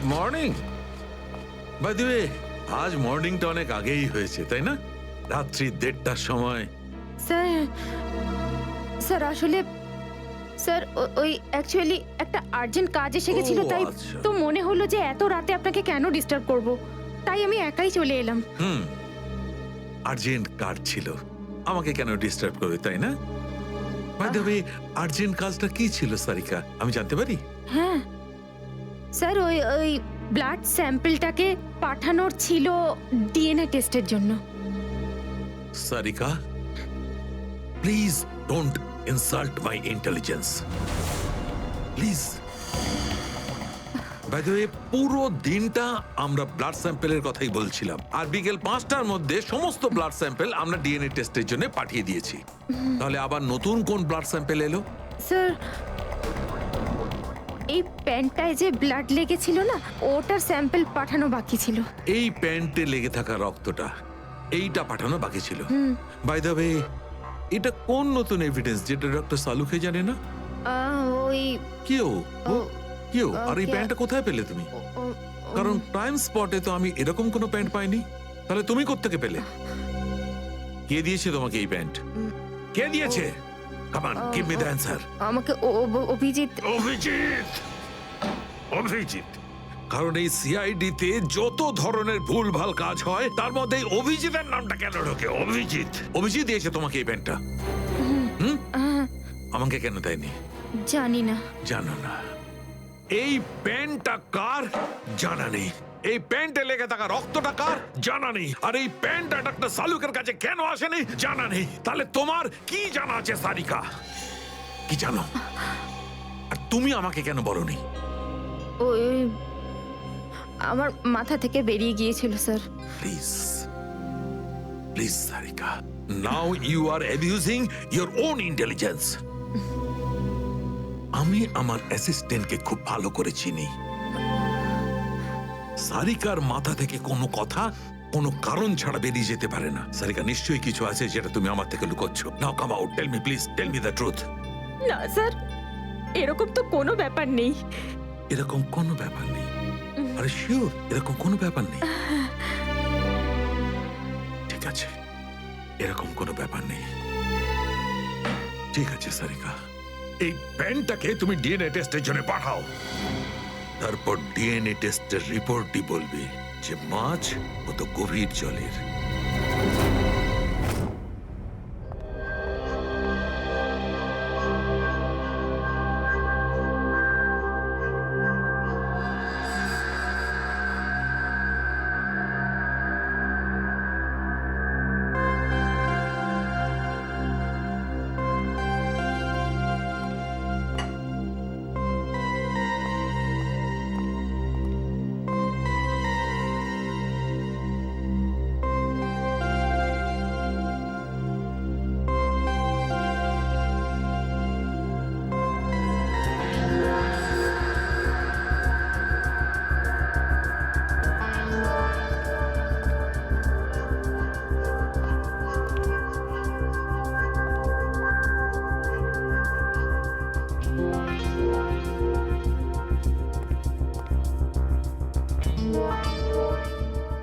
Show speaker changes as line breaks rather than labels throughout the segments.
Morning. By the way, আজ মর্নিংটা অনেক আগেই হয়েছে, তাই না? রাত্রি 1:30টার সময়।
স্যার স্যার আসলে স্যার ওই অ্যাকচুয়ালি একটা আর্জেন্ট কাজ এসে গেছিল, তাই
আচ্ছা।
তো মনে হলো যে এত রাতে আপনাকে কেন ডিস্টার্ব করব, তাই আমি একাই চলে এলাম।
আর্জেন্ট কাজ ছিল, আমাকে কেন ডিস্টার্ব করবে, তাই না? বাই দ্য ওয়ে, আর্জেন্ট কাজটা কি ছিল সারিকা, আমি জানতে পারি?
হ্যাঁ স্যার, ওই ওই ব্লাড স্যাম্পলটাকে পাঠানোর ছিল ডিএনএ টেস্টের জন্য।
Sarika, please don't insult my intelligence, please. By the way, পুরো দিনটা আমরা ব্লাড স্যাম্পেলের কথাই বলছিলাম, আর বিকেল 5টার মধ্যে সমস্ত ব্লাড স্যাম্পেল আমরা ডিএনএ টেস্টের জন্য পাঠিয়ে দিয়েছি। তাহলে আবার নতুন কোন ব্লাড স্যাম্পেল এলো?
স্যার, এই প্যান্টটায় যে ব্লাড লেগেছিল না, ওটার স্যাম্পল পাঠানো বাকি ছিল।
এই প্যান্টে লেগে থাকা রক্তটা, এইটা পাঠানো বাকি ছিল। বাই দ্য ওয়ে, এটা কোন নতুন এভিডেন্স যেটা ডক্টর সালুকে জানে না?
ওই
কেউ
ও-
কেউ আর এই
ওকে-
প্যান্টটা কোথায় পেলে তুমি?
ও-
কারণ টাইম স্পটে তো আমি এরকম কোনো প্যান্ট পাইনি। তাহলে তুমি কোত্থেকে পেলে? কে দিয়েছে তোমাকে এই প্যান্ট? কে দিয়েছে? Come on, give me the answer.
আমাকে অভিজিৎ।
অভিজিৎ, অভিজিৎ। কারণ এই সিআইডি তে যত ধরনের ভুলভাল কাজ হয় তার মধ্যে এই অভিজিতের নামটা কেন ঢোকে? অভিজিৎ, অভিজিৎ দিয়েছে তোমাকে এই প্যান্টটা? আমাকে কেন দেয়নি?
জানি না।
জানো না? এই প্যান্টটা কার জানা নেই, এই প্যান্টে লেগে থাকা রক্তটা কার জানা নেই, আর এই প্যান্টটা ডাক্তার সালুকের কাছে কেন আসেনি জানা নেই। তাহলে তোমার কি জানা আছে সারিকা? কি জানো? আর তুমি আমাকে কেন বলনি?
ওই আমার মাথা থেকে বেরিয়ে গিয়েছিল sir.
Please, please Sarika, now you are abusing your own intelligence. আমি আমার অ্যাসিস্ট্যান্টকে খুব ভালো করে চিনি। সারিকার মাথা থেকে কোনো কথা কোনো কারণ ছাড়া বেরিয়ে যেতে পারে না। সারিকা, নিশ্চয়ই কিছু আছে যেটা তুমি আমার থেকে লুকোচ্ছ। Now come out, tell me please, tell me the truth.
না স্যার, এরকম তো কোনো ব্যাপার নেই।
এরকম কোনো ব্যাপার নেই? আরে শিওর, এরকম কোনো ব্যাপার নেই? ঠিক আছে, এরকম কোনো ব্যাপার নেই। ঠিক আছে সারিকা, এই প্যান্টটাকে তুমি ডিএনএ টেস্টের জন্য পাঠাও। তারপর ডিএনএ টেস্টের রিপোর্টই বলবে যে মাছ কত গভীর জলের।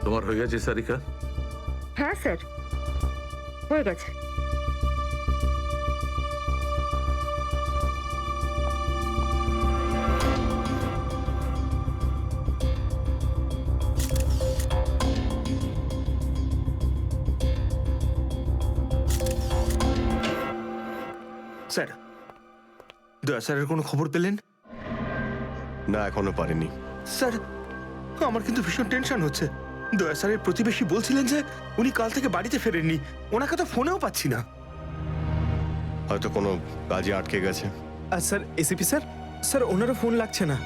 তোমার হয়ে গেছে সারিকা?
হ্যাঁ স্যার, হয়ে গেছে।
স্যার, দয়া স্যারের কোনো খবর পেলেন?
না, এখনো পারিনি।
স্যার, আমার কিন্তু ভীষণ টেনশন হচ্ছে। দয়া স্যারের প্রতিবেশী বলছিলেন যে উনি কাল থেকে বাড়িতে ফেরেননি, ওনাকে তো ফোনেও পাচ্ছি না।
হয়তো কোনো কাজে আটকে গেছে।
আর স্যার, এসিপি স্যার, স্যার ওনারও ফোন লাগছে না।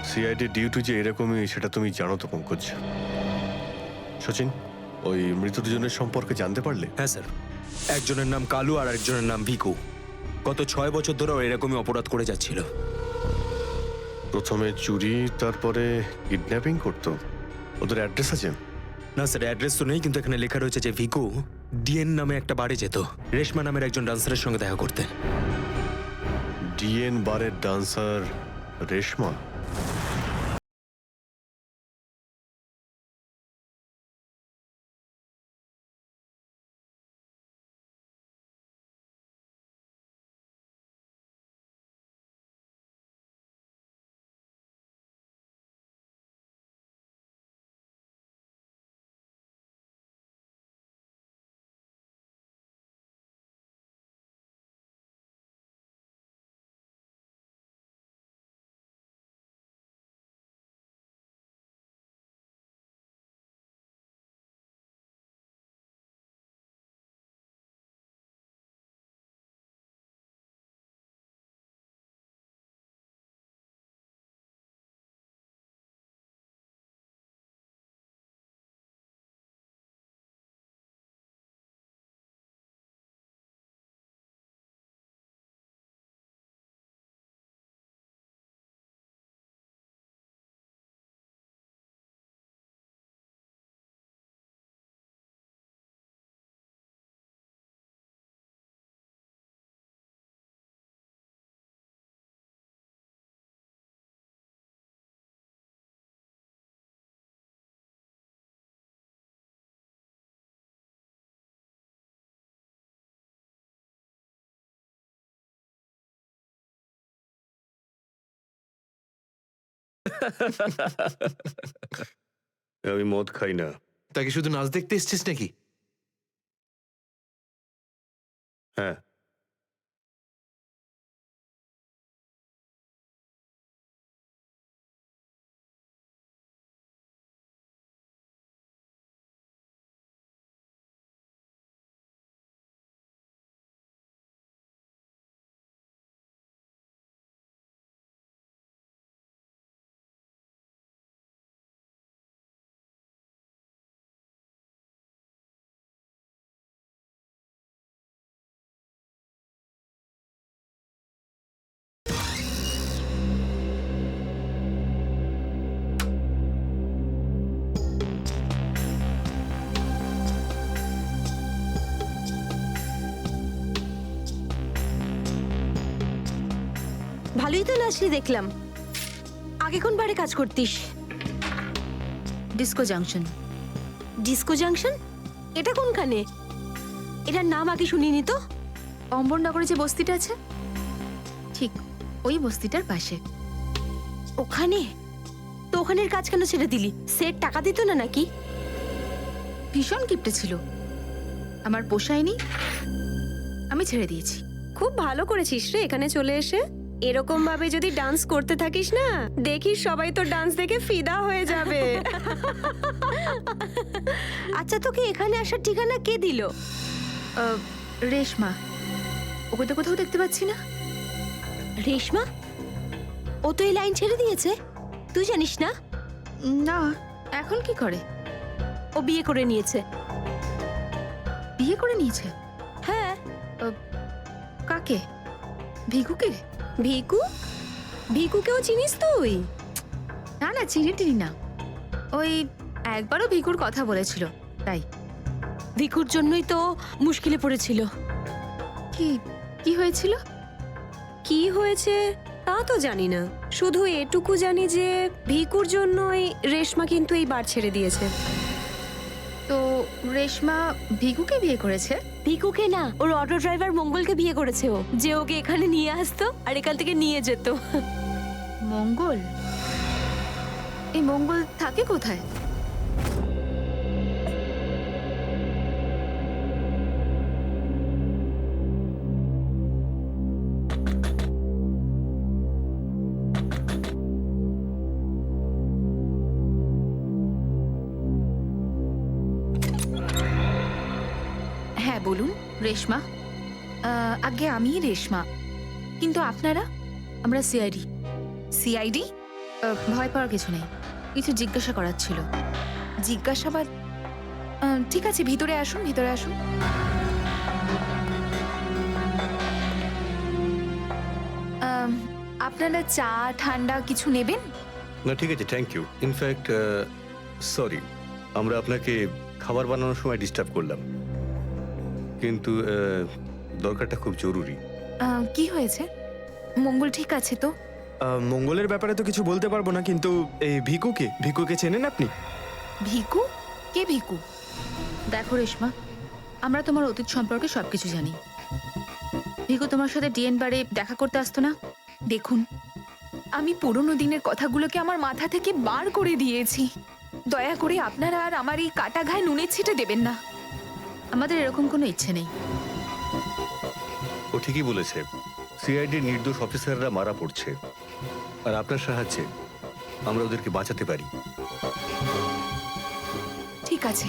সিআইডি ডিউটি যে এরকমই সেটা তুমি জানো তো পঙ্কজ। সচিন, ওই মৃত দুজনের সম্পর্কে জানতে পারলে?
হ্যাঁ স্যার, একজনের নাম কালু আর একজনের নাম ভিকু। গত 6 বছর ধরে ও এরকমই অপরাধ করে যাচ্ছিল।
প্রথমে চুরি, তারপরে কিডন্যাপিং করতো। ওদের অ্যাড্রেস আছে?
না স্যার, অ্যাড্রেস তো নেই, কিন্তু এখানে লেখা রয়েছে যে ভিকু ডিএন নামে একটা বারে যেত রেশমা নামের একজন ডান্সারের সঙ্গে দেখা করতে।
ডিএন বারের ডান্সার রেশমা? আমি মদ খাই না।
তাকে শুধু নাচ দেখতে এসছিস নাকি?
হ্যাঁ,
ভালোই তো নাচলি দেখলাম। আগে কোন বারে কাজ করতিস?
Disco junction.
Disco junction? এটা কোনখানে? এটার নাম আগে শুনিনি তো।
অম্বরনগরে যে বস্তিটা আছে, ঠিক ওই বস্তিটার পাশে।
ওখানে? তো ওখানের কাজ কেন ছেড়ে দিলি? সেট টাকা দিত না নাকি?
ভীষণ কিপটে ছিল, আমার পোষায়নি, আমি ছেড়ে দিয়েছি।
খুব ভালো করেছিস রে এখানে চলে এসে। এরকম ভাবে যদি ডান্স করতে থাকিস না, দেখিস সবাই তো ডান্স দেখে ফিদা হয়ে যাবে। আচ্ছা, তোকে এখানে আসার ঠিকানা কে দিল?
রেশমা, ওকে তো কোথাও দেখতে পাচ্ছি না।
রেশমা? ও তো এই লাইন ছেড়ে দিয়েছে, তুই জানিস না?
না, এখন কি করে?
ও বিয়ে করে নিয়েছে।
বিয়ে করে নিয়েছে?
হ্যাঁ।
কাকে? ভিকুকে?
ভিকু? ভিকুকেও চিনিস তুই?
না না, চিনি টিনি না। ওই একবারও ভিকুর কথা বলেছিল, তাই।
ভিকুর জন্যই তো মুশকিলে পড়েছিল।
কি কি হয়েছিল?
কি হয়েছে তা তো জানি না, শুধু এটুকু জানি যে ভিকুর জন্যই রেশমা কিন্তু এই বার ছেড়ে দিয়েছে।
তো রেশমা ভিকুকে বিয়ে করেছে?
ভিকুকে না, ওর অটো ড্রাইভার মঙ্গলকে বিয়ে করেছে ও, যে ওকে এখানে নিয়ে আসতো আর এখান থেকে নিয়ে যেত।
মঙ্গল? এই মঙ্গল থাকে কোথায়? হ্যাঁ বলুন। রেশমা? আগে আমি রেশমা, কিন্তু আপনারা? আমরা সিআইডি। সিআইডি? ভয় পাওয়ার কিছু নেই, কিছু জিজ্ঞাসা করার ছিল। জিজ্ঞাসাবাদ? ঠিক আছে, ভিতরে আসুন, ভিতরে আসুন। আপনারা চা ঠান্ডা কিছু নেবেন?
না ঠিক আছে, থ্যাংক ইউ। ইনফ্যাক্ট সরি, আমরা আপনাকে খাবার বানানোর সময় ডিস্টার্ব করলাম, কিন্তু দরকারটা খুব জরুরি।
কি হয়েছে? মঙ্গল ঠিক আছে তো?
মঙ্গলের ব্যাপারে তো কিছু বলতে পারবো না, কিন্তু এই ভিকুকে চেনেন আপনি?
ভিকু? কে ভিকু? দেখো রেশমা, আমরা তোমার অতীত সম্পর্কে সবকিছু জানি। ভিকু তোমার সাথে ডিএন বারে দেখা করতে আসতো না? দেখুন, আমি পুরনো দিনের কথাগুলোকে আমার মাথা থেকে বার করে দিয়েছি। দয়া করে আপনারা আর আমার এই কাটা ঘায়ে নুনের ছিটে দেবেন না। আমাদের এরকম কোনো ইচ্ছে নেই।
ও ঠিকই বলেছে, সিআইডির নির্দোষ অফিসাররা মারা পড়ছে, আর আপনার সাহায্যে আমরা ওদেরকে বাঁচাতে পারি।
ঠিক আছে,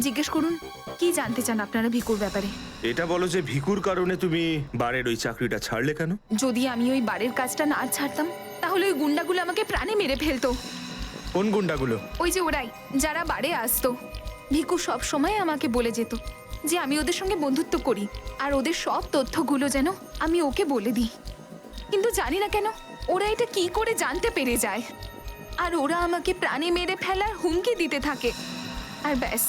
জিজ্ঞেস করুন, কি জানতে চান আপনারা ভিকুর ব্যাপারে?
এটা বলো যে ভিকুর কারণে তুমি বারের ওই চাকরিটা ছাড়লে কেন?
যদি আমি ওই বাড়ির কাজটা না ছাড়তাম, তাহলে ওই গুন্ডাগুলো আমাকে প্রাণে মেরে ফেলতো।
কোন গুন্ডাগুলো?
ওই যে ওরাই, যারা বাড়ে আসতো। ভিকু সব সময় আমাকে বলে যেত যে আমি ওদের সঙ্গে বন্ধুত্ব করি, আর ওদের সব তথ্যগুলো যেন আমি ওকে বলে দিই। কিন্তু জানি না কেন ওরা এটা কি করে জানতে পেরে যায়, আর ওরা আমাকে প্রাণে মেরে ফেলার হুমকি দিতে থাকে। আর ব্যাস,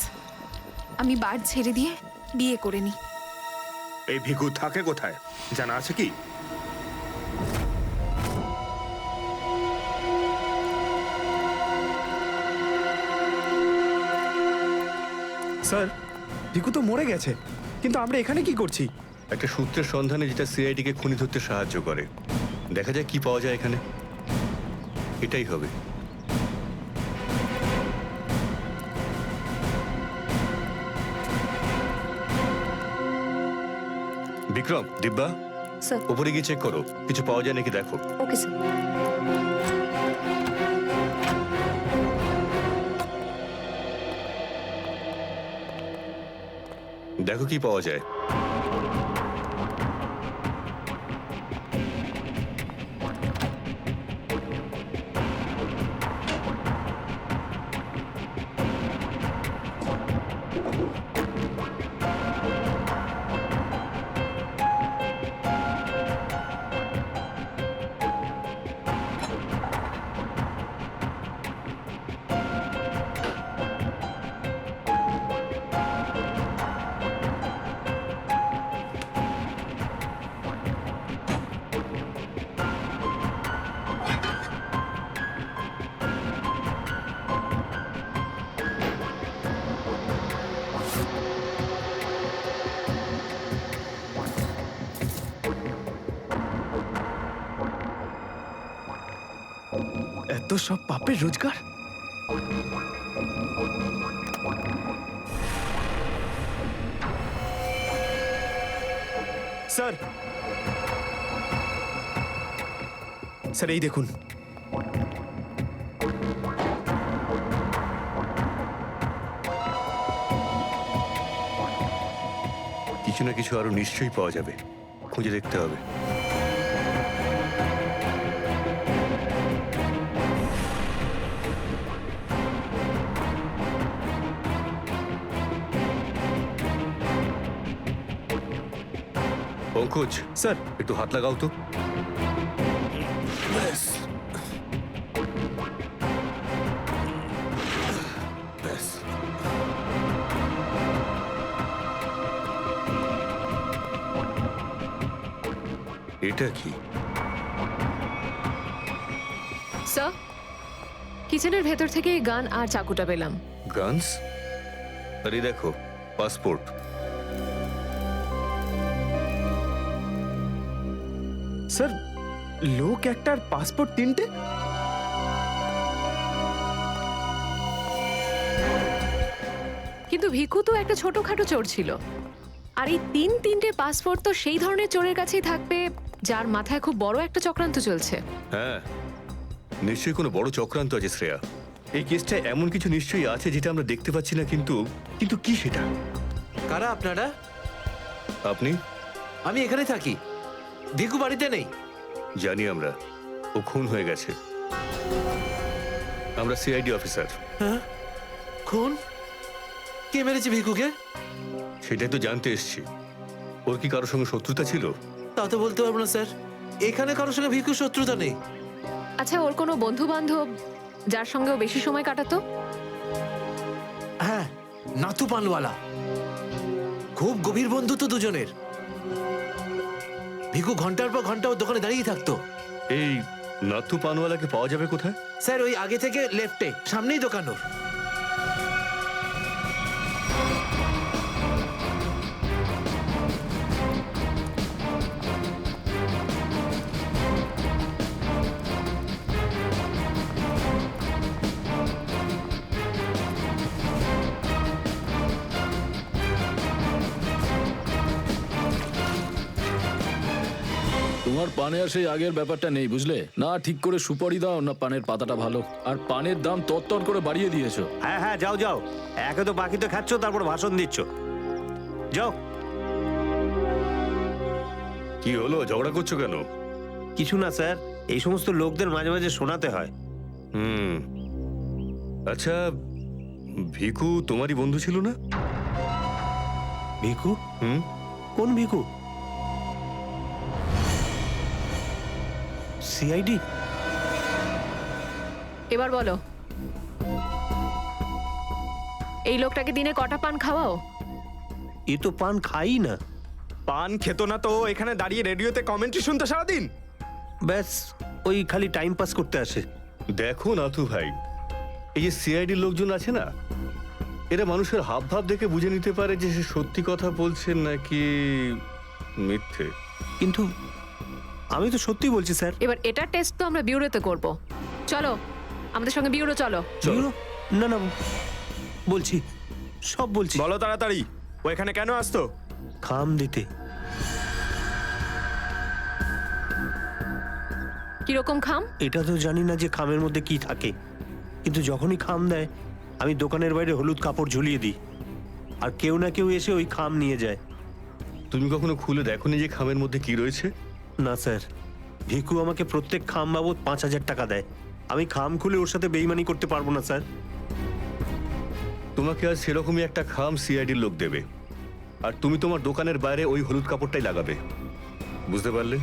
আমি বার ছেড়ে দিয়ে বিয়ে করে নিই।
এই ভিকু থাকে কোথায় জানা আছে কি?
স্যার, ভিকু তো মরে গেছে, কিন্তু আমরা এখানে কি করছি?
একটা সূত্রের সন্ধানে যেটা সিআইডিকে খুনি ধরতে সাহায্য করে। দেখা যায় কি পাওয়া যায় এখানে। এটাই হবে। বিক্রম, দিব্যা,
স্যার।
উপরে গিয়ে চেক করো, কিছু পাওয়া যায় নাকি দেখো।
Okay sir.
দেখো কি পাওয়া যায়।
এত সব পাপের রোজগার।
স্যার, স্যার এই দেখুন।
কিছু না কিছু আরো নিশ্চয়ই পাওয়া যাবে, খুঁজে দেখতে হবে। পঙ্কজ,
স্যার,
একটু হাত লাগাও তো। এটা কি?
স্যার, কিচেনের ভেতর থেকে এই গান আর চাকুটা পেলাম।
গানস? আরে দেখো, পাসপোর্ট।
স্যার, লোক একটার পাসপোর্ট তিনটে?
কিন্তু ভিকু তো একটা ছোটখাটো চোর ছিল, আর এই তিনটে পাসপোর্ট তো সেই ধরনের চোরের কাছেই থাকবে যার মাথায় খুব বড় একটা চক্রান্ত চলছে।
হ্যাঁ, নিশ্চয়ই কোনো বড় চক্রান্ত আছে শ্রেয়া। এই কেসটা এমন কিছু নিশ্চয়ই আছে যেটা আমরা দেখতে পাচ্ছি না, কিন্তু কিন্তু কি সেটা?
কারা আপনারা?
আপনি?
আমি এখানে থাকি, ভিকু বাড়িতে নেই।
জানি আমরা, ও খুন হয়ে গেছে। আমরা সিআইডি অফিসার।
হ্যাঁ, খুন? কে মেরেছে ভিকুকে?
সেটাই তো জানতে এসেছি। ওর কি কারোর সঙ্গে শত্রুতা ছিল?
তা তো বলতে পারবো না স্যার, এখানে কারোর সঙ্গে ভিকুর শত্রুতা নেই।
আচ্ছা, ওর কোনো বন্ধু বান্ধব যার সঙ্গে ও বেশি সময় কাটাতো?
হ্যাঁ, নাথু পানওয়ালা। খুব গভীর বন্ধু তো দুজনের। ভিকু ঘন্টার পর ঘন্টা ওর দোকানে দাঁড়িয়ে থাকতো।
এই নাথু পানওয়ালাকে পাওয়া যাবে কোথায়?
স্যার, ওই আগে থেকে লেফটে, সামনেই দোকান ওর।
তোমার পানে আর সেই আগের ব্যাপারটা নেই, বুঝলে না? ঠিক করে সুপারি দাও না পানের পাতাটা ভালো, আর পানের দাম তত্তর করে বাড়িয়ে দিয়েছো।
হ্যাঁ হ্যাঁ, যাও যাও, একে তো বাকি তো খাচ্ছ, তারপর ভাষণ দিচ্ছ। যাও।
কি হলো, ঝগড়া করছো কেন?
কিছু না স্যার, এই সমস্ত লোকদের মাঝে মাঝে শোনাতে হয়।
হুম, আচ্ছা, ভিকু তোমারই বন্ধু ছিল না?
ভিকু?
হুম,
কোন ভিকু? সিআইডি?
এবার বলো, এই লোকটাকে দিনে কটা পান খাওয়াও?
এ তো পান খাই না।
পান খেত না তো এখানে দাঁড়িয়ে রেডিওতে কমেন্ট্রি শুনতো সারাদিন।
ব্যাস, ওই খালি টাইম পাস করতে আসে।
দেখো নাথু ভাই, এই যে সিআইডি লোকজন আছে না, এরা মানুষের হাব ভাব দেখে বুঝে নিতে পারে যে সে সত্যি কথা বলছেন নাকি মিথ্যে।
কিন্তু আমি তো সত্যি বলছি স্যার।
এবার এটার টেস্ট তো আমরা বিউরোতে করব। চলো আমাদের সঙ্গে বিউরো চলো।
চলো।
না না বলছি, সব বলছি।
বলো তাড়াতাড়ি, ও এখানে কেন আসতো?
খাম দিতে।
কিরকম খাম?
এটা তো জানি না যে খামের মধ্যে কি থাকে, কিন্তু যখনই খাম দেয় আমি দোকানের বাইরে হলুদ কাপড় ঝুলিয়ে দিই, আর কেউ না কেউ এসে ওই খাম নিয়ে যায়।
তুমি কখনো খুলে দেখোনি যে খামের মধ্যে কি রয়েছে?
না স্যার, ভিকু আমাকে প্রত্যেক খাম বাবদ 5,000 টাকা দেয়। আমি খাম খুলে ওর সাথে বেইমানি করতে পারবো না স্যার।
তোমাকে আজ সেরকমই একটা খাম সিআইডির লোক দেবে, আর তুমি তোমার দোকানের বাইরে ওই হলুদ কাপড়টাই লাগাবে। বুঝতে পারলে?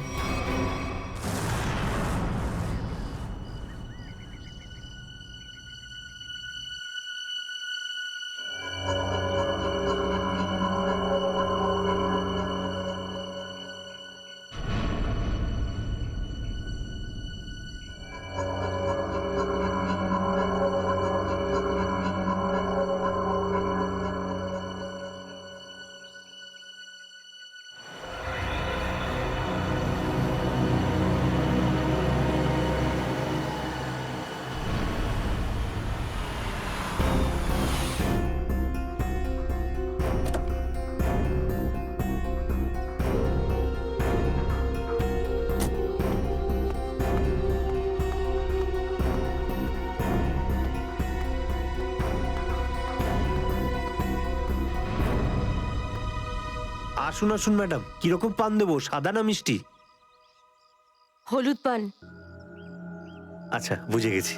আসুন আসুন ম্যাডাম, কিরকম পান দেবো, সাদা না মিষ্টি?
হলুদ পান।
আচ্ছা, বুঝে গেছি।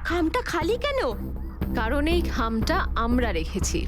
খামটা খালি কেন?
কারণ এই খামটা আমরা রেখেছি।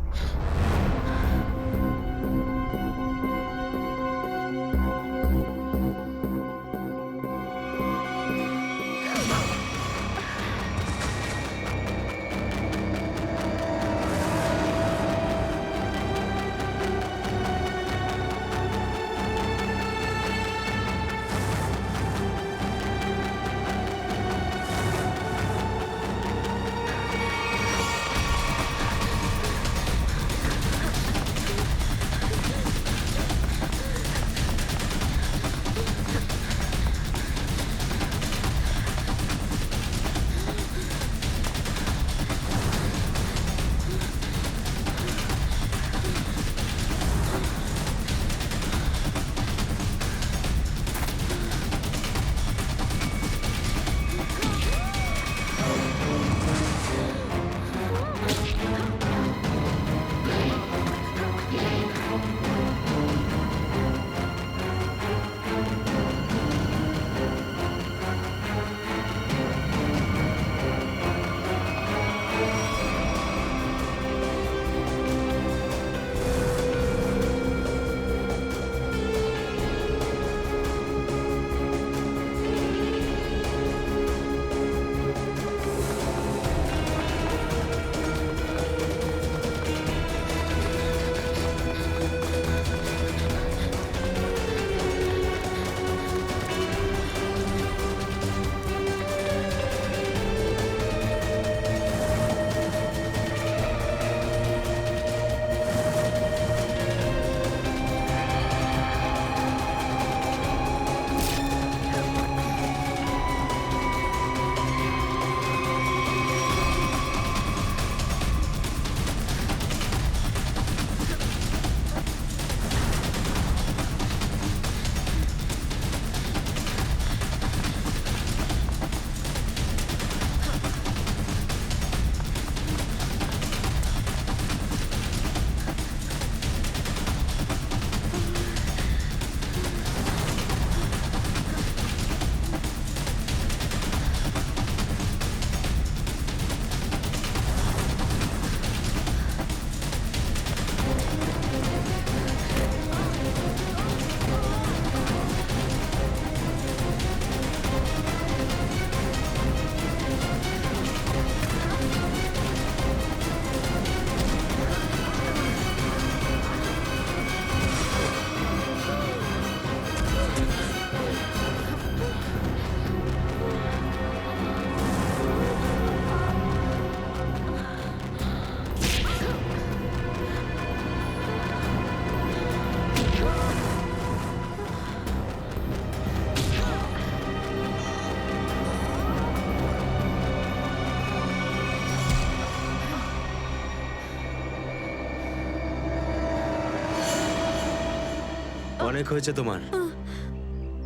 অনেক হয়েছে তোমার,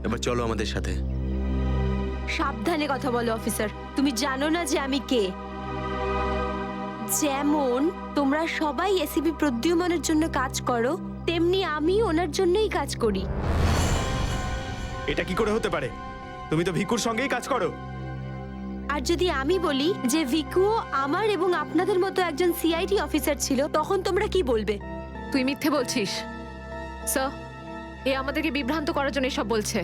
এবার চলো আমাদের সাথে।
সাবধানে কথা বলো অফিসার, তুমি জানো না যে আমি কে। যেমন তোমরা সবাই এসিপি প্রদ্যুম্নের জন্য কাজ করো, তেমনি আমি ওনার জন্যই কাজ করি।
এটা কি করে হতে পারে? তুমি তো ভিকুর সঙ্গেই কাজ করো।
আর যদি আমি বলি যে ভিকুও আমার এবং আপনাদের মতো একজন সিআইডি অফিসার ছিল, তখন তোমরা কি বলবে?
তুই মিথ্যে বলছিস স্যার। এ আমাদেরকে বিভ্রান্ত করার জন্য এসব বলছে।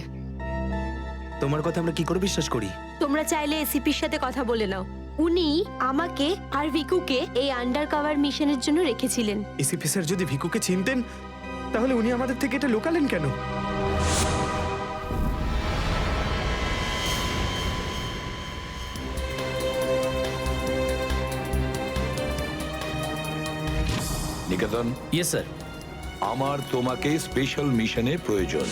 তোমার কথা আমরা কি করে বিশ্বাস করি?
তোমরা চাইলে এসিপির সাথে কথা বলে নাও। উনি আমাকে আর ভিকুকে এই আন্ডার কভার মিশনের জন্য রেখেছিলেন।
এসিপি স্যার যদি ভিকুকে চিনতেন তাহলে উনি আমাদের থেকে এটা লুকালেন কেন?
নিকেতন,
ইয়েস স্যার।
আমার তোমাকে স্পেশাল মিশনে প্রয়োজন।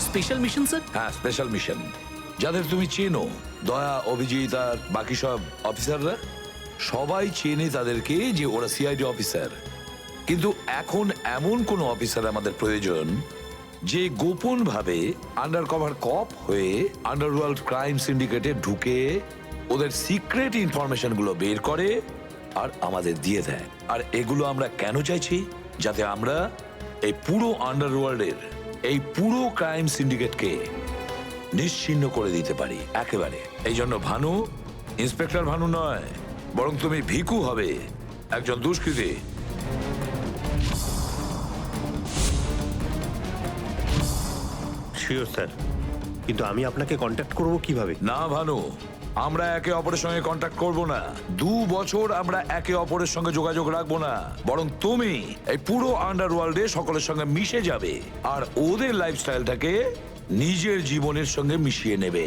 Special mission sir?
হ্যাঁ, স্পেশাল মিশন। যাদের তুমি চেনো, দয়া, অভিজিৎ আর বাকি সব অফিসাররা সবাই চেনে তাদেরকে যে ওরা সিআইডি অফিসার। কিন্তু এখন এমন কোন অফিসার আমাদের প্রয়োজন যে গোপন ভাবে আন্ডার কভার কপ হয়ে আন্ডারওয়ার্ল্ড ক্রাইম সিন্ডিকেটে ঢুকে ওদের সিক্রেট ইনফরমেশন গুলো বের করে আর আমাদের দিয়ে দেয়। আর এগুলো আমরা কেন চাইছি? যাতে আমরা এই পুরো আন্ডারওয়ার্ল্ডের এই পুরো ক্রাইম সিন্ডিকেটকে নিশ্চিহ্ন করে দিতে পারি একেবারে। এই জন্য ভানু ইন্সপেক্টর ভানু নয়, বরং তুমি ভিকু হবে, একজন দুষ্কৃতী।
শিওর স্যার, কিন্তু আমি আপনাকে কন্ট্যাক্ট করব কিভাবে?
না ভানু, আমরা একে অপরের সঙ্গে কন্ট্যাক্ট করব না। 2 বছর আমরা একে অপরের সঙ্গে যোগাযোগ রাখবো না, বরং তুমি এই পুরো আন্ডারওয়ার্ল্ডে সকলের সঙ্গে মিশে যাবে আর ওদের লাইফস্টাইলটাকে নিজের জীবনের সঙ্গে মিশিয়ে নেবে।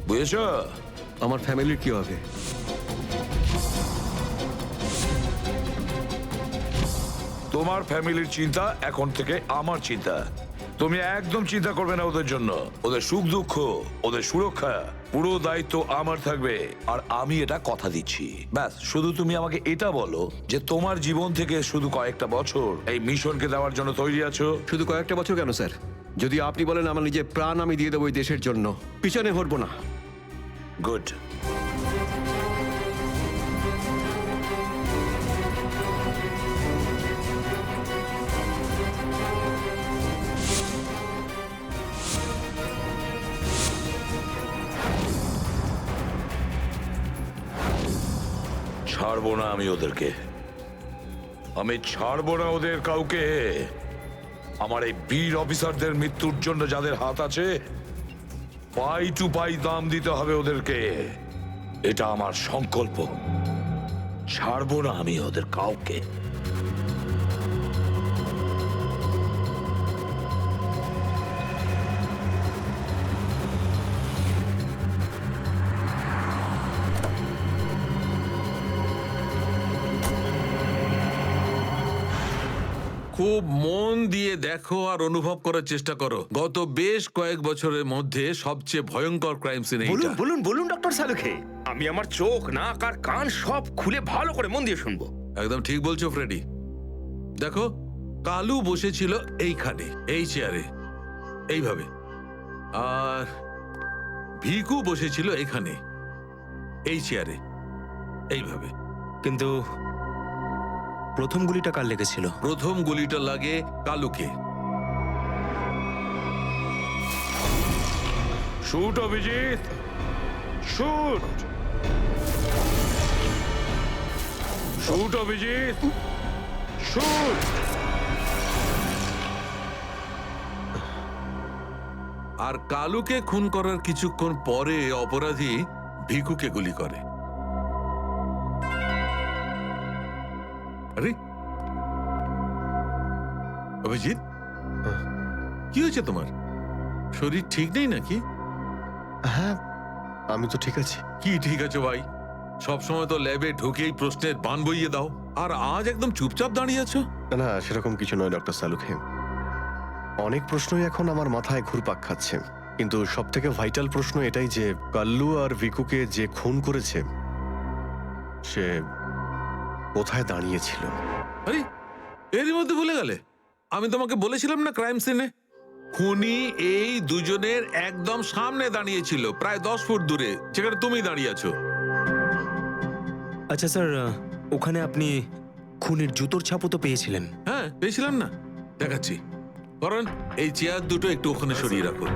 বুঝেছো?
আমার ফ্যামিলির কি হবে?
তোমার ফ্যামিলির চিন্তা এখন থেকে আমার চিন্তা। তুমি একদম চিন্তা করবে না ওদের জন্য। ওদের সুখ দুঃখ, ওদের সুরক্ষা, পুরো দায়িত্ব আমার থাকবে। আর আমি এটা কথা দিচ্ছি। ব্যাস, শুধু তুমি আমাকে এটা বলো যে তোমার জীবন থেকে শুধু কয়েকটা বছর এই মিশনকে দেওয়ার জন্য তৈরি আছো।
শুধু কয়েকটা বছর কেন স্যার? যদি আপনি বলেন আমার নিজের প্রাণ আমি দিয়ে দেবো এই দেশের জন্য, পিছনে হটবো না।
গুড। ছাড়বো না আমি ওদেরকে, আমি ছাড়বো না ওদের কাউকে। আমার এই বীর অফিসারদের মৃত্যুর জন্য যাদের হাত আছে, পাই টু পাই দাম দিতে হবে ওদেরকে। এটা আমার সংকল্প। ছাড়বো না আমি ওদের কাউকে।
খুব মন দিয়ে দেখো আর অনুভব করার চেষ্টা করো। গত বেশ কয়েক বছরের মধ্যে সবচেয়ে ভয়ঙ্কর ক্রাইম সিন
বলুন
এইটা।
বলুন বলুন ডক্টর সালুখে, আমি আমার চোখ, নাক আর কান সব খুলে ভালো করে মন দিয়ে শুনবো।
একদম ঠিক বলছো ফ্রেডি। দেখো, কালু বসেছিল এইখানে, এই চেয়ারে, এইভাবে। আর ভিকু বসেছিল এখানে, এই চেয়ারে, এইভাবে।
কিন্তু প্রথম গুলিটা কার লেগেছিল?
প্রথম গুলিটা লাগে কালুকে।
Shoot Abhijit, shoot. Shoot Abhijit, shoot.
আর কালুকে খুন করার কিছুক্ষণ পরে অপরাধী ভিকুকে গুলি করে। আরে অভিজিৎ, কি হয়েছে তোমার? শরীর ঠিক নেই নাকি?
হ্যাঁ, আমি তো ঠিক আছি।
কি ঠিক আছে ভাই? সবসময় তো ল্যাবে ঢুকেই প্রশ্নের বান বইয়ে দাও, আর আজ একদম চুপচাপ দাঁড়িয়ে আছো।
না, সেরকম কিছু নয় ডক্টর সালুখে। অনেক প্রশ্নই এখন আমার মাথায় ঘুরপাক খাচ্ছে, কিন্তু সব থেকে ভাইটাল প্রশ্ন এটাই যে কাল্লু আর ভিকুকে যে খুন করেছে
সে কোথায় দাঁড়িয়েছিল?
আরে এরই মধ্যে ভুলে গেলে? আমি তোমাকে বলেছিলাম না ক্রাইম সিনে খুনি এই দুজনের একদম সামনে দাঁড়িয়েছিল, প্রায় 10 ফুট দূরে, যেখানে তুমি দাঁড়িয়ে আছো।
আচ্ছা স্যার, ওখানে আপনি খুনির জুতোর ছাপও তো পেয়েছিলেন।
হ্যাঁ পেয়েছিলাম না, দেখাচ্ছি। কারণ এই চেয়ার দুটো একটু ওখানে সরিয়ে রাখো।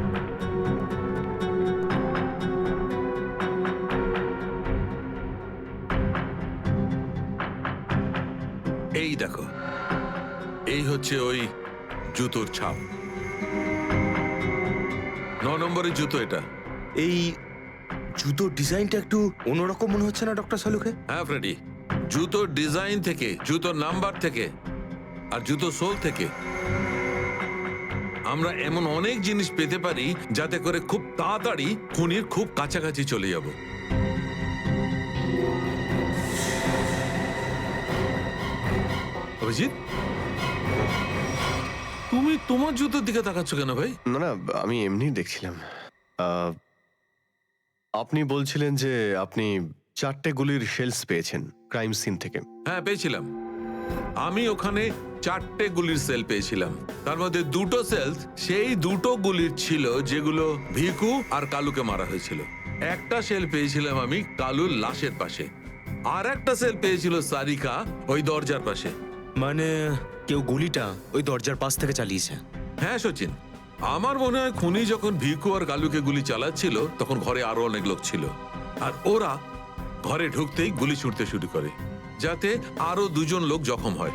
এই দেখো, এই হচ্ছে ওই জুতোর ছাপ। 9 নম্বরের জুতো এটা।
এই জুতোর ডিজাইনটা একটু অন্যরকম মনে হচ্ছে না ডক্টর সালুকে?
হ্যাঁ ফ্রেডি, জুতোর ডিজাইন থেকে, জুতোর নাম্বার থেকে আর জুতো সোল থেকে আমরা এমন অনেক জিনিস পেতে পারি যাতে করে খুব তাড়াতাড়ি খুনির খুব কাছাকাছি চলে যাব। অভিজিৎ, তুমি তোমার জুতোর দিকে তাকাচ্ছ কেন ভাই?
না না, আমি এমনি দেখছিলাম। আপনি বলছিলেন যে আপনি 4টে গুলির শেলস পেয়েছেন ক্রাইম সিন থেকে।
হ্যাঁ পেয়েছিলাম। আমি ওখানে 4টে গুলির সেল পেয়েছিলাম। তার মধ্যে 2টো সেলস সেই 2টো গুলির ছিল যেগুলো ভিকু আর কালুকে মারা হয়েছিল। একটা সেল পেয়েছিলাম আমি কালুর লাশের পাশে, আর একটা সেল পেয়েছিল সারিকা ওই দরজার পাশে।
মানে কেউ গুলিটা ওই দরজার পাশ থেকে চালিয়েছে?
হ্যাঁ সচিন, আমার মনে হয় খুনি যখন ভিকু আর কালুকে গুলি চালাচ্ছিল তখন ঘরে আরো অনেক লোক ছিল, আর ওরা ঘরে ঢুকতেই গুলি ছুটতে শুরু করে যাতে আরো 2জন লোক জখম হয়।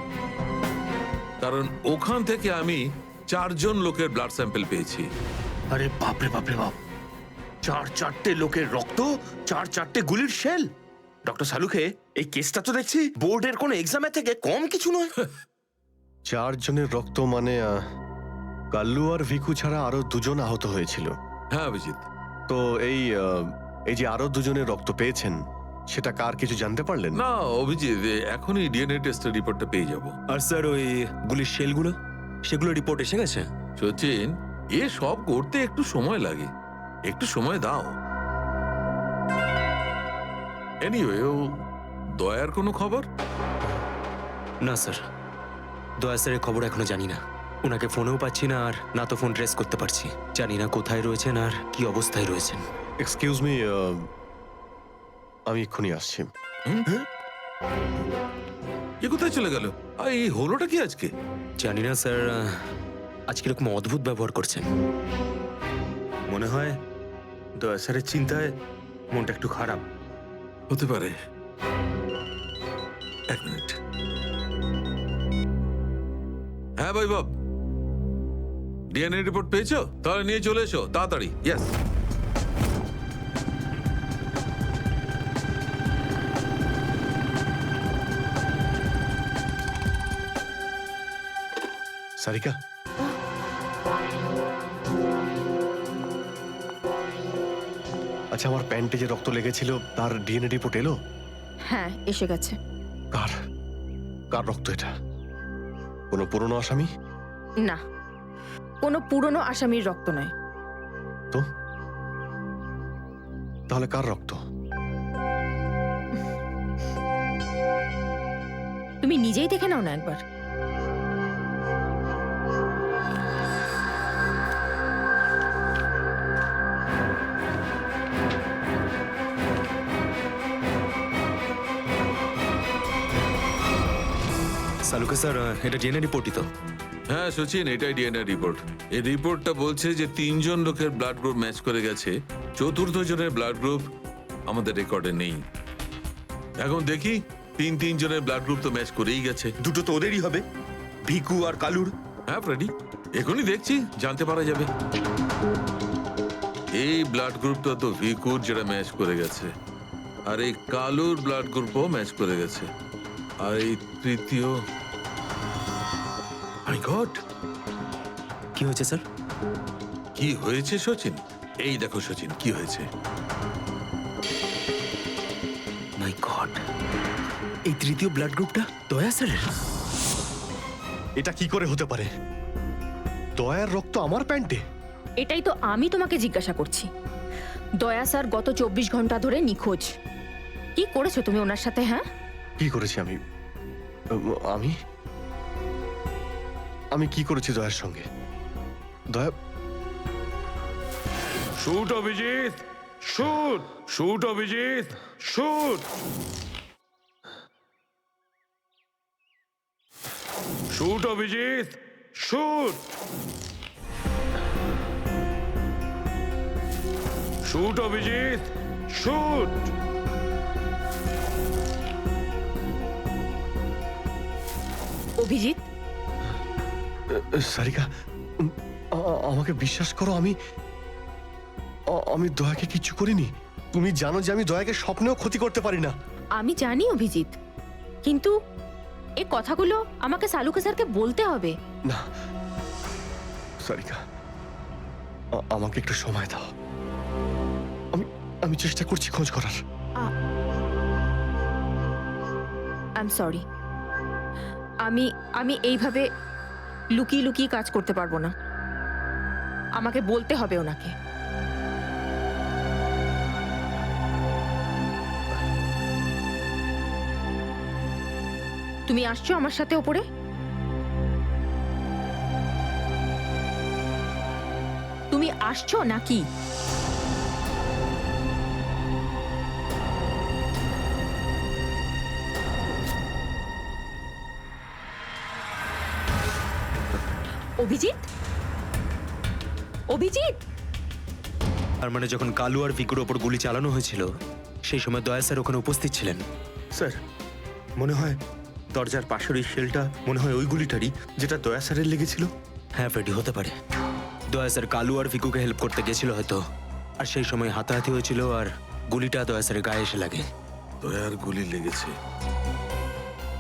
কারণ ওখান থেকে আমি 4জন লোকের ব্লাড স্যাম্পল পেয়েছি।
আরে বাপরে বাপরে বাপ, 4টে লোকের রক্ত, 4টে গুলির শেল। ডক্টর সালুকে, এই কেসটা তো দেখছি বোর্ডের কোনো এক্সামের থেকে কম কিছু নয়।
4 জনের রক্ত মানে কাল্লু আর ভিকু ছাড়া আরো 2জন আহত হয়েছিল।
হ্যাঁ অভিজিৎ।
তো এই যে আরো 2জনের রক্ত পেয়েছেন সেটা কার কিছু জানতে পারলেন?
না অভিজিৎ, এখনই ডিএনএ টেস্টের রিপোর্টটা পেয়ে যাব।
আর স্যার ওই গুলির শেলগুলো, সেগুলো রিপোর্ট এসে গেছে?
সচিন, এ সব করতে একটু সময় লাগে, একটু সময় দাও। এনিওয়ে, ও দয়ার কোনো খবর?
না স্যার, দয়া স্যারের খবর এখনো জানি না। ওনাকে ফোনেও পাচ্ছি না, আর না তো ফোন ট্রেস করতে পারছি। জানি না কোথায় রয়েছেন আর কি অবস্থায় রয়েছেন।
এক্সকিউজ মি, আমি এক্ষুনি আসছি।
এ কোথায় চলে গেল? আর এই হলোটা কি আজকে?
জানি না স্যার, আজকে এরকম অদ্ভুত ব্যবহার করছেন।
মনে হয় দয়া স্যারের চিন্তায় মনটা একটু খারাপ।
হতে পারে। 1 মিনিট। হ্যাঁ বৈভব, ডিএনএ রিপোর্ট পেয়েছো? তাহলে নিয়ে চলে এসো তাড়াতাড়ি। ইয়েস।
সারিকা, আচ্ছা আমার প্যান্টে যে রক্ত লেগেছিল তার ডিএনএ রিপোর্ট এলো?
হ্যাঁ এসে গেছে।
কার কার রক্ত এটা? কোনো পুরনো আসামি?
না, কোনো পুরনো আসামির রক্ত নয়।
তো তাহলে কার রক্ত?
তুমি নিজেই দেখে নাও না একবার।
সালুকে স্যার, এটা ডিএনএ রিপোর্টই তো?
হ্যাঁ সচিন, এটাই ডিএনএ রিপোর্ট। এই রিপোর্টটা বলছে যে 3জন লোকের ব্লাড গ্রুপ ম্যাচ করে গেছে, 4র্থ জনের ব্লাড গ্রুপ আমাদের রেকর্ডে নেই। এখন দেখি 3 জনের ব্লাড গ্রুপ তো ম্যাচ করেই গেছে।
2টো তো ওদেরই হবে, ভিকু আর কালুর।
হ্যাঁ ফ্রেডি, এখনই দেখছি, জানতে পারা যাবে। এই ব্লাড গ্রুপটা তো ভিকুর, যেটা ম্যাচ করে গেছে, আর এই কালুর ব্লাড গ্রুপও ম্যাচ করে গেছে, আর এই তৃতীয়। মাই গড,
কি হয়েছে স্যার?
কি হয়েছে সচিন? এই দেখো সচিন, কি হয়েছে।
মাই গড, এই তৃতীয় ব্লাড গ্রুপটা দয়া স্যারের?
এটা কি করে হতে পারে? দয়ার রক্ত আমার প্যান্টে?
এটাই তো আমি তোমাকে জিজ্ঞাসা করছি। দয়া স্যার গত 24 ঘন্টা ধরে নিখোঁজ। কি করেছো তুমি ওনার সাথে? হ্যাঁ,
কি করেছি আমি? আমি আমি কি করেছি দয়ার সঙ্গে? দয়া,
shoot Abhijit, shoot, shoot Abhijit, shoot, shoot Abhijit, shoot, shoot Abhijit, shoot.
Abhijit,
Sarika, আমাকে বিশ্বাস করো, আমি দয়াকে কিচ্ছু করিনি। তুমি জানো যে আমি দয়াকে স্বপ্নেও ক্ষতি করতে পারি না।
আমি জানি অভিজিৎ, কিন্তু এই কথাগুলো আমাকে সালুকে স্যারকে বলতে হবে।
না সারিকা, আমাকে একটু সময় দাও। আমি চেষ্টা করছি খোঁজ করার।
আই এম সরি, আমি এইভাবে লুকিয়ে লুকিয়ে কাজ করতে পারবো না। আমাকে বলতে হবে ওনাকে। তুমি আসছো আমার সাথে ওপরে? তুমি আসছো নাকি? অভিজিৎ, অভিজিৎ,
তার মানে যখন কালু আর ভিকুর ওপর গুলি চালানো হয়েছিল সেই সময় দয়া স্যার ওখানে উপস্থিত ছিলেন।
স্যার, মনে হয় দরজার পাশের ওই শেলটা মনে হয় ওই গুলিটারই যেটা দয়া স্যারের লেগেছিল।
হ্যাঁ ফ্রেডি, হতে পারে। দয়া স্যার কালু আর ভিকুকে হেল্প করতে গেছিল হয়তো, আর সেই সময় হাতাহাতি হয়েছিল আর গুলিটা দয়া স্যারের গায়ে এসে লাগে।
দয়ার গুলি লেগেছে,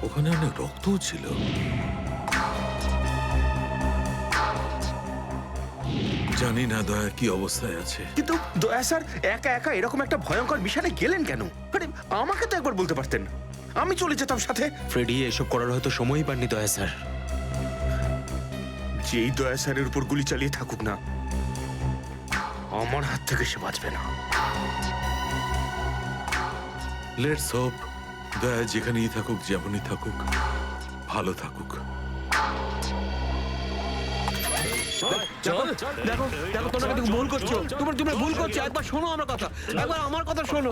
ওখানে অনেক রক্তও ছিল। জানি না দয়া কি অবস্থায় আছে।
কিন্তু দয়া স্যার একা একা এরকম একটা ভয়ঙ্কর বিষয়ে গেলেন কেন? আরে আমাকে তো একবার বলতে পারতেন, আমি চলে যেতাম সাথে।
ফ্রেডি, এসব করার হয়তো সময়ই পাননি দয়া স্যার।
যেই দয়া স্যারের উপর গুলি চালিয়ে থাকুক না, আমার হাত থেকে সে বাঁচবে না।
লেটস হোপ দয়া যেখানেই থাকুক, যেমনই থাকুক, ভালো থাকুক।
দেখো দেখো, তোমরা কিন্তু ভুল করছো। তোমরা ভুল করছো। একবার শোনো আমার কথা, একবার আমার কথা শোনো।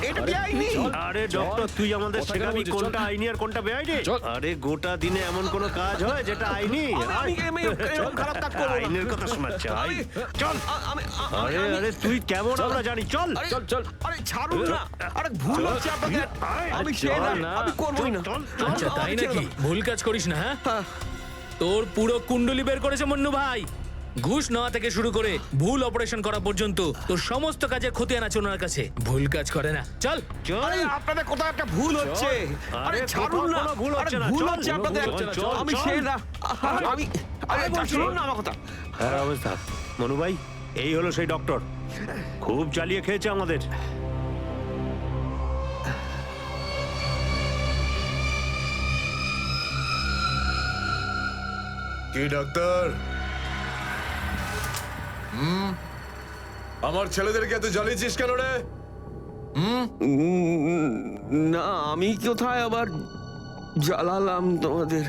এটা বেআইনি। আরে ডক্টর, তুই আমাদের শেখাবি কোনটা আইনি আর কোনটা বেআইনি? আরে গোটা দিনে এমন কোন কাজ হয় যেটা আইনি? আমি এরকম খারাপ কাজ করব না। আইনের কথা শোনাচ্ছ? চল। আরে আরে তুই কেমন আমরা জানি। চল চল চল। আরে ছাড়ুন না। আরে ভুল হচ্ছে আপনাদের। আমি চাই না, আমি করবই না।
আচ্ছা তাই নাকি? ভুল কাজ করিস না। হ্যাঁ, তোর পুরো কুণ্ডলি বের করেছে মন্নু ভাই। ঘুষ নেওয়া থেকে শুরু করে ভুল অপারেশন করা পর্যন্ত তোর সমস্ত কাজের খতিয়ান আছে ওনার কাছে। ভুল কাজ করে না। চল
চল। আপনাদের কোথাও একটা ভুল হচ্ছে। আরে ছাড়ুন না। ভুল হচ্ছে না। ভুল হচ্ছে আপনাদের। আমি সেই না। আমি আরে ছাড়ুন না আমার কথা। হ্যাঁ অবস্থা মনু ভাই, এই হলো সেই ডক্টর। খুব চালিয়ে খেয়েছে আমাদের।
কি ডাক্তার? আমার ছেলেদেরকে এত জ্বালিয়েছিস কেন রে?
না, আমি কোথায় আবার জ্বালালাম তোমাদের?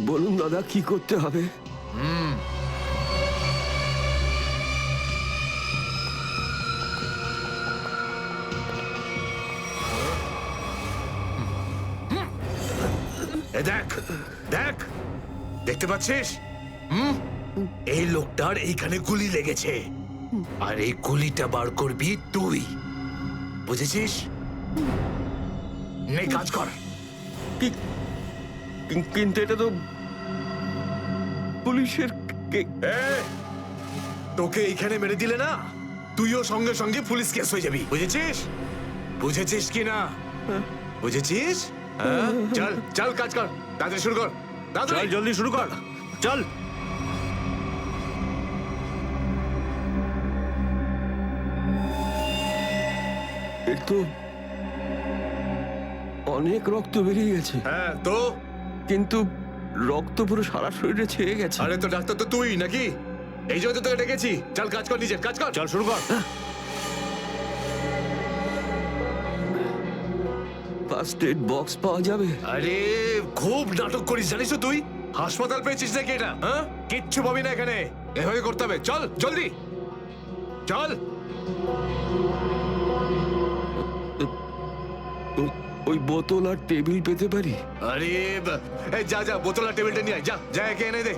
বলুন দাদা, কি করতে হবে?
দেখ দেখ, দেখতে পাচ্ছিস? এই লোকটার এইখানে গুলি লেগেছে, আর এই গুলিটা বার করবি তুই, বুঝেছিস? নে কাজ কর।
কিন্তু এটা তো পুলিশের।
তোকে এইখানে মেরে দিলে না, তুইও সঙ্গে সঙ্গে পুলিশ কেস হয়ে যাবি, বুঝেছিস? বুঝেছিস কি না? বুঝেছিস? চল চল কাজ কর, তাড়াতাড়ি শুরু কর।
চল জলদি শুরু কর। চল।
এর তো অনেক রক্ত বেরিয়ে গেছে।
হ্যাঁ তো?
কিন্তু রক্ত পুরো সারা শরীরে ছেয়ে গেছে।
আরে তো ডাক্তার তো তুই নাকি?
এই জন্য তো তোকে ডেকেছি। চল কাজ কর, নিজের কাজ কর।
চল শুরু কর।
ফার্স্ট এড বক্স পাওয়া যাবে?
আরে খুব নাটক করিস জানিস তো তুই? হাসপাতাল পেয়েছিস নাকি এটা? হ্যাঁ, কিচ্ছু পাবি না এখানে। এভাবে করতে হবে। চল জলদি চল।
ওই বোতল আর টেবিল পেতে পারি?
আরে এই যা যা, বোতল আর টেবিলটা নিয়ে আয়। যা যা, একে এনে দে।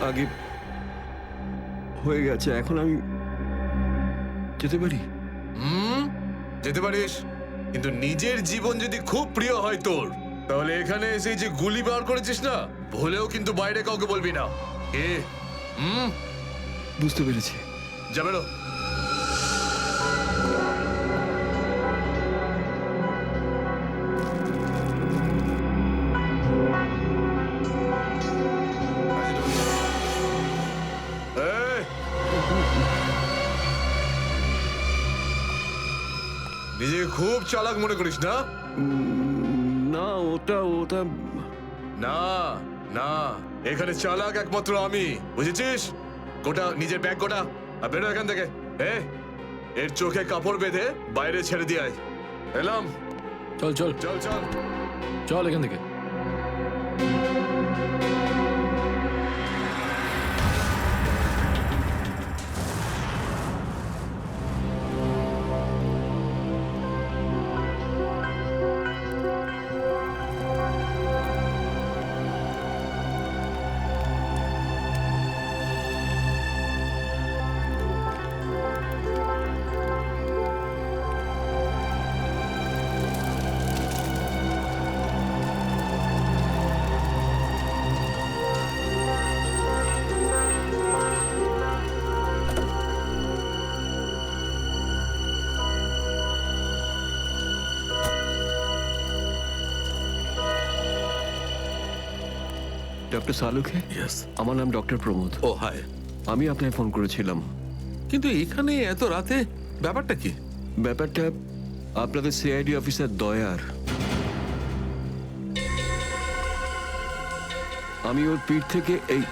আগে হয়ে গেছে, এখন আমি যেতে পারি?
যেতে পারিস, কিন্তু নিজের জীবন যদি খুব প্রিয় হয় তোর, তাহলে এখানে এসে যে গুলি বার করেছিস না, ভুলেও কিন্তু বাইরে কাউকে বলবি না। এ
বুঝতে পেরেছি।
যা বেরো। এই, নিজেকে খুব চালাক মনে করিস না?
না, ওটা
না না, এখানে চালাক একমাত্র আমি, বুঝেছিস? গোটা নিজের ব্যাগ গোটা, আর বেরো এখান থেকে। এর চোখে কাপড় বেঁধে বাইরে ছেড়ে দিয়ে আয়। এলাম।
চল চল
চল চল
চল এখান থেকে।
ডক্টর সালুখে? আমার নাম ডক্টর প্রমোদ।
ও হাই।
আমি আপনাকে ফোন করেছিলাম।
কিন্তু এখানে এত রাতে ব্যাপারটা কি?
ব্যাপারটা আপনাদের সিআইডি অফিসার দয়ার। আমি ওর পিঠ থেকে এই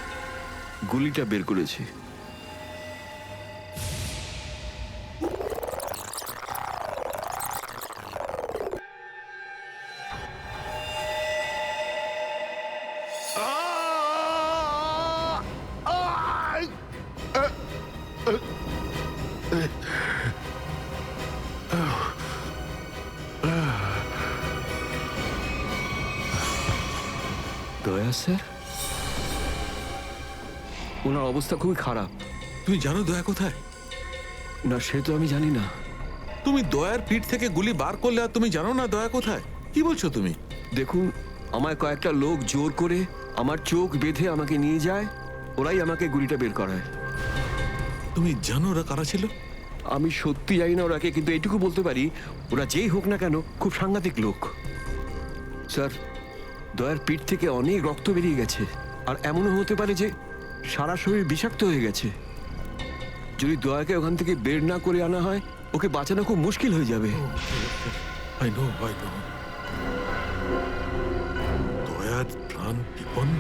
গুলিটা বের করেছি। দয়া স্যার, ওনার অবস্থা খুবই খারাপ।
তুমি জানো দয়া কোথায়?
না, সে তো আমি জানি না।
তুমি দয়ার পিঠ থেকে গুলি বার করলে আর তুমি জানো না দয়া কোথায়? কি বলছো তুমি?
দেখুন, আমায় কয়েকটা লোক জোর করে আমার চোখ বেঁধে আমাকে নিয়ে যায়, ওরাই আমাকে গুলিটা বের করায়।
তুমি জানো ওরা কারা ছিল?
আমি সত্যি জানি না ওরাকে, কিন্তু এটুকু বলতে পারি ওরা যেই হোক না কেন খুব সাংঘাতিক লোক। স্যার, দয়ার পিঠ থেকে অনেক রক্ত বেরিয়ে গেছে, আর এমনও হতে পারে যে সারা শরীর বিষাক্ত হয়ে গেছে। যদি দয়াকে ওখান থেকে বের না করে আনা হয়, ওকে বাঁচানো খুব মুশকিল হয়ে যাবে।
I know. দয়ার প্রাণ বিপন্ন।